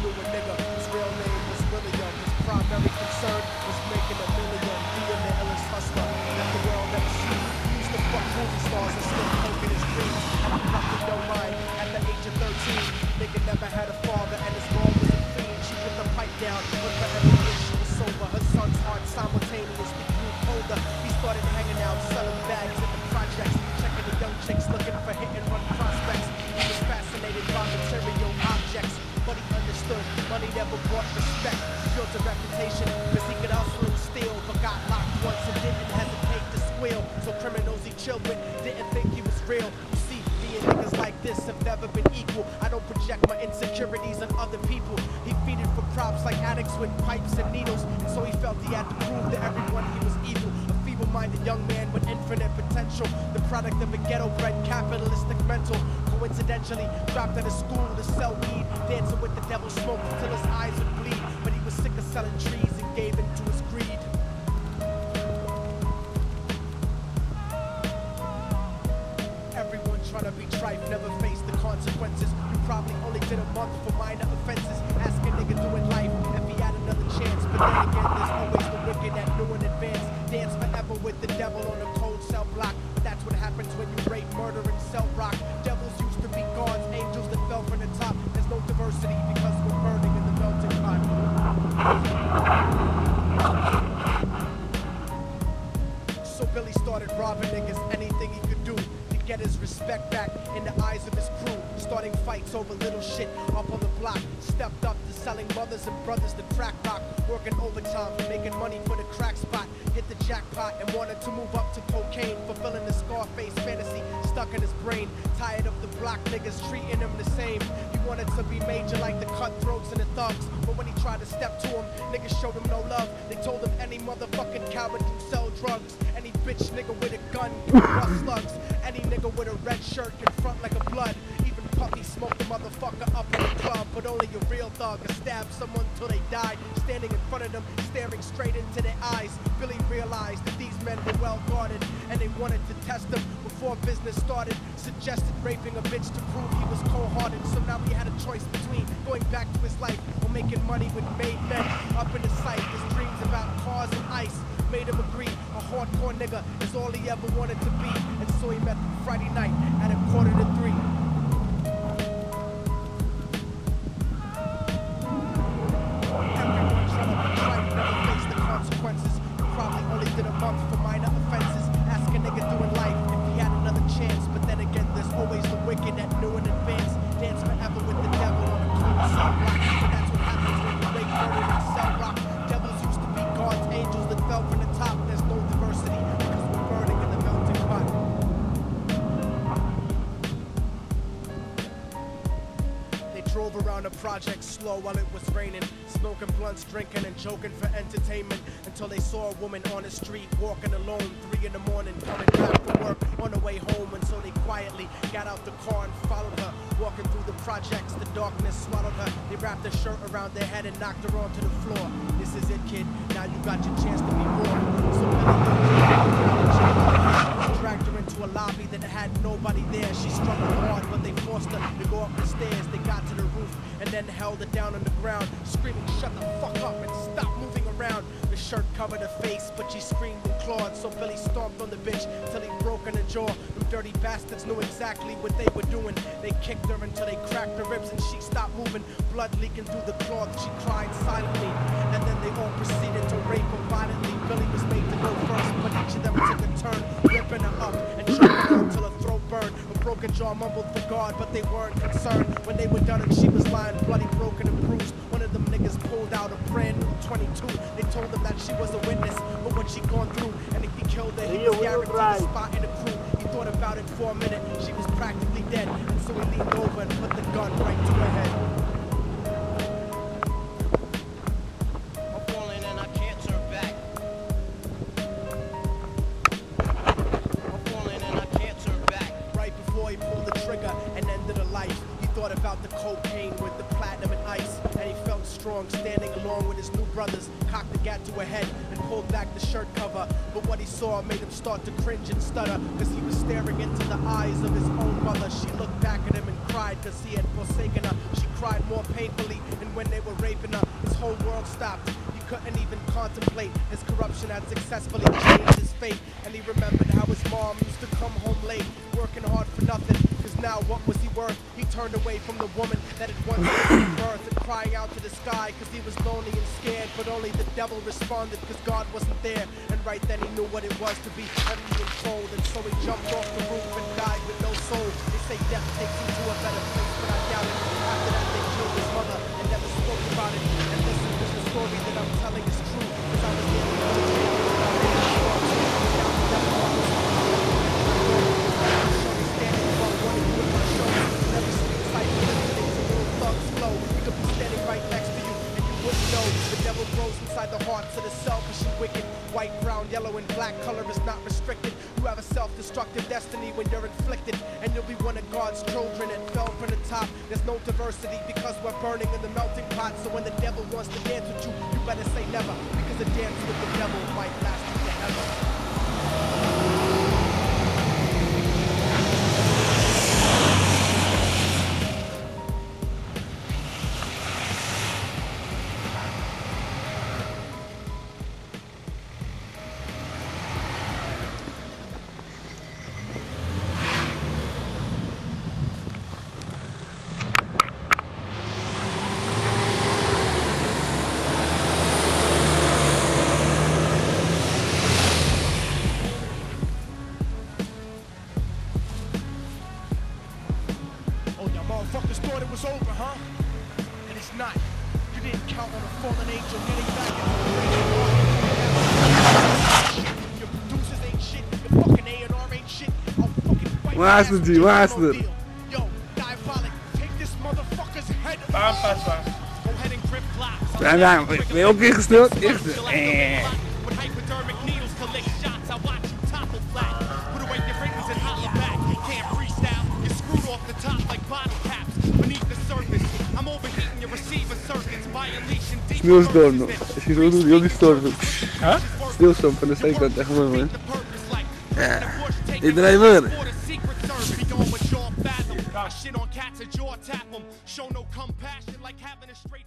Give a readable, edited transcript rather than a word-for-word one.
knew a nigga whose real name was William. His primary concern was making $1 million, being the illest hustler that the world ever seen. He used to fuck movie stars and still poking his dreams. Had nothing, no mind. At the age of 13, nigga never had a father, and his mom was a fiend. She put the pipe down, but for every year she was sober. Her son's heart simultaneously grew colder. He started hanging out, selling bags in the projects, checking the young chicks, looking for hit-and-run prospects. He was fascinated by material objects, but he understood money never brought respect. He built a reputation because he could hustle and steal, but got locked once and didn't hesitate to squeal. So criminals he chilled with didn't think he was real. You see, me and niggas like this have never been equal. I don't project my insecurities on other people. He feeded for crops like addicts with pipes and needles, and so he felt he had to prove to everyone he was evil. A feeble-minded young man with infinite potential, the product of a ghetto-bred capitalistic mental. Coincidentally, dropped out of school to sell weed, dancing with the devil, smoke until his eyes would bleed. But he was sick of selling trees and gave in to his greed. Everyone trying to be trife never faced the consequences. You probably only did a month for minor offenses. Ask a nigga doing life if he had another chance. But then again, there's always the wicked that knew in advance. Dance forever with the devil on a cold cell block. That's what happens when you rape, murder, and sell rock. Devils used to be gods, angels that fell from the top. There's no diversity because we're burning in the melting pot. So Billy started robbing niggas, anything he could do to get his respect back in the eyes of his crew. Starting fights over little shit up on the block. Stepped up to selling mothers and brothers the crack rock. Working overtime, making money for the crack spot. Hit the jackpot and wanted to move up to cocaine. Fulfilling the Scarface fantasy stuck in his brain. Tired of the block niggas treating him the same. He wanted to be major like the cutthroats and the thugs. But when he tried to step to him, niggas showed him no love. They told him any motherfucking coward can sell drugs. Any bitch nigga with a gun can bust slugs. Any nigga with a red shirt can front like a blood. Even Puppy smoked the motherfucker up in the club. But only a real thug can stab someone till they die. Standing in front of them, staring straight into their eyes. Billy realized that these men were well guarded, and they wanted to test him before business started. Suggested raping a bitch to prove he was cold-hearted. So now he had a choice between going back to his life or making money with made men. Up in his sight, his dreams about cars and ice made him agree a hardcore nigga is all he ever wanted to be. And so he met them Friday night at 2:45. Everyone trying to be right, never face the consequences. You probably only did a month for minor offenses. Ask a nigga doing life if he had another chance. But then again, there's always the wicked that knew in advance. Dance forever with the devil on a cool cell block. So that's what happens when you rape, murder, and sell rock. Devils used to be gods, angels that fell from the top. There's no diversity because we're burning in the melting pot. They drove around the project slow while it was raining, smoking blunts, drinking and joking for entertainment, until they saw a woman on the street walking alone, 3 in the morning, coming back from work on the way home. And so they quietly got out the car and followed her. Walking through the projects, the darkness swallowed her. They wrapped a shirt around their head and knocked her onto the floor. This is it, kid, now you got your chance to be born. So Billy dragged her into a lobby that had nobody there. She struggled hard, but they forced her to go up the stairs. They got to the roof and then held her down on the ground, screaming, "Shut the fuck up and stop moving around." The shirt covered her face, but she screamed and clawed. So Billy stomped on the bitch till he broke in her jaw. Them dirty bastards knew exactly what they were doing. They kicked her until they cracked her ribs and she stopped moving. Blood leaking through the cloth, she cried silently. And then they all proceeded to rape her violently. Billy was made to go first, but each of them took a turn, ripping her up and choking her until her throat burned. Her broken jaw mumbled for God, but they weren't concerned. When they were done and she was lying bloody, broken and bruised, one of them niggas pulled out a brand new 22. They told him that she was a witness for what she'd gone through, and if he killed her, he was guaranteed a spot in the crew. He thought about it for a minute, she was practically dead, and so he leaned over and put the gun right to her head. I'm falling and I can't turn back. I'm falling and I can't turn back. Right before he pulled the trigger and ended her life, he thought about the cocaine with the platinum and ice, and he felt strong Young, standing along with his new brothers, cocked the gat to her head and pulled back the shirt cover. But what he saw made him start to cringe and stutter, cause he was staring into the eyes of his own mother. She looked back at him and cried cause he had forsaken her. She cried more painfully, and when they were raping her, his whole world stopped. He couldn't even contemplate. His corruption had successfully changed his fate, and he remembered how his mom used to come home late, working hard for nothing. Cause now what was he worth? He turned away from the woman that had once given him birth, and crying out to the sky cause he was lonely and scared. But only the devil responded cause God wasn't there. And right then he knew what it was to be empty and cold, and so he jumped off the roof and died with no soul. They say death takes him to a better place, but I doubt it. After that they killed his mother and never spoke about it. And listen, cause the story that I'm telling is true, cause I was there to know it. The devil grows inside the hearts of the selfish and wicked. White, brown, yellow, and black color is not restricted. You have a self-destructive destiny when you're inflicted, and you'll be one of God's children that fell from the top. There's no diversity because we're burning in the melting pot. So when the devil wants to dance with you, you better say never, because a dance with the devil might last you forever. Motherfuckers thought it was over, huh? And it's not. You didn't count on a fallen angel getting back in the Your producers ain't shit. Your fucking A&R ain't shit. I'll fucking fight. Yo, Diabolic, take this motherfucker's head off. Go ahead and grip blocks. Ben ook ingestuurd? With hypodermic needles to lick shots, I watch you topple flat. Put away your rings and holler back. Can't freestyle. You're screwed off the top like bottle caps. Beneath the surface, I'm overheating your receiver circuits by unleashing deep. Sneeuwstorm nog. Als je zo doet, heel die storm. Huh? Sneeuwstorm van de zijkant, echt mooi man. Ja, iedereen weer. Shit on cats, a jaw tap 'em. Show no compassion like having a straight